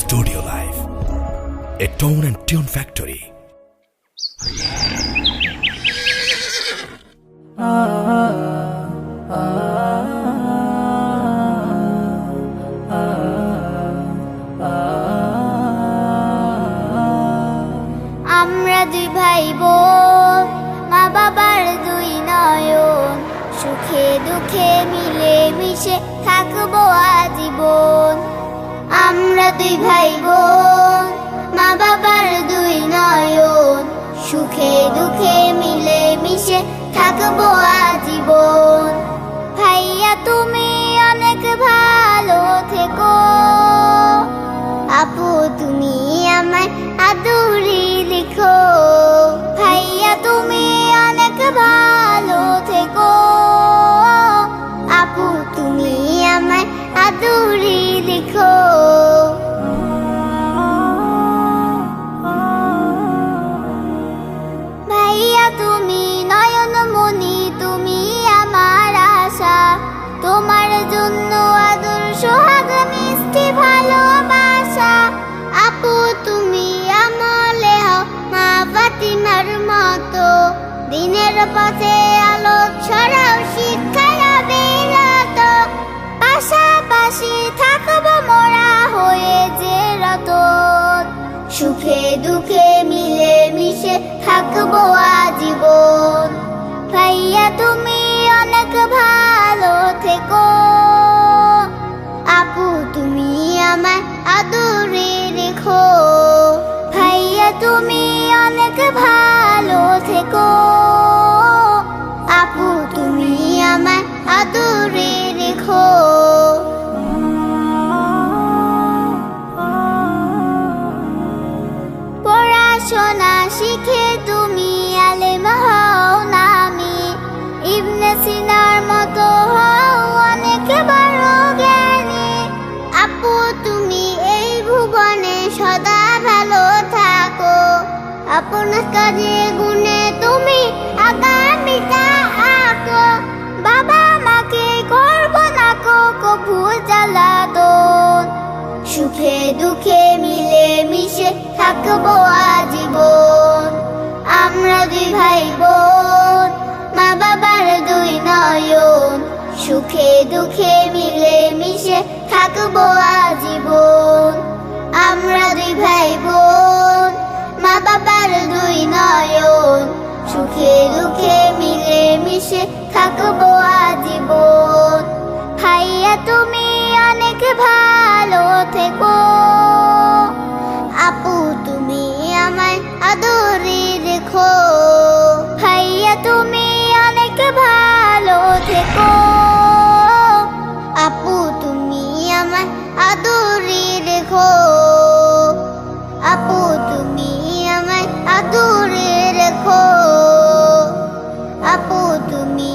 Studio Life, a tone and tune factory. আমরা দুই ভাই বোন, মা বাবার দুই নয়ন, সুখে দুঃখে মিলে মিশে থাকবো আজীবন। আমরা দুই ভাই বোন, মা বাবার দুই নয়ন, সুখে দুঃখে মিলে মিশে থাকবো আজীবন। ভাইয়া তুমি অনেক ভালো থেকো, আপু তুমি আমায় আদুরি লিখো। ভাইয়া তুমি অনেক ভালো থেকো, আপু তুমি আমায় আদুরি লিখো। ভাইয়া তুমি নয়নমণি, তুমি আমার আশা, তোমার জন্য আদর সোহাগ মিষ্টি ভালোবাসা। আপু তুমি আমলে হও মা ফাতিমার মতো, দিনের পথে আলো ছড়াও শিক্ষায় অবিরত। পাশাপাশি থাকবো মোরা হয়ে যে রতন, সুখে দুঃখে মিলে মিশে থাকবো আজীবন। ভাইয়া তুমি অনেক ভালো থেকো, আপু তুমি আমায় আদরে রেখো। ভাইয়া তুমি অনেক ভালো থেকো, আপু তুমি আমায় আদরে রেখো। পড়াশোনা শিখে তুমি আলেম হও নামি, ইবনে সিনার মতো হও অনেক বড় জ্ঞানী। আপু তুমি এই ভুবনে সদা ভালো থাকো, আপনার কাজে গুণে তুমি আগামীটা আঁকো। বাবা মাকে করবো না কভু জ্বালাতন, সুখে দুঃখে মিলে মিশে থাকবো আজীবন। আমরা দুই ভাই বোন, মা বাবার দুই নয়ন, সুখে দুঃখে মিলে মিশে থাকবো আজীবন। আমরা দুই ভাই বোন, মা বাবার দুই নয়ন, সুখে দুঃখে মিলে মিশে থাকবো আজীবন। ভাইয়া তুমি অনেক ভালো থেকো, আপু তুমি আমায় আদরে রেখো। ভাইয়া তুমি অনেক ভালো থেকো, আপু তুমি আমায় আদরে রেখো। আপু তুমি আমায় আদরে রেখো, আপু তুমি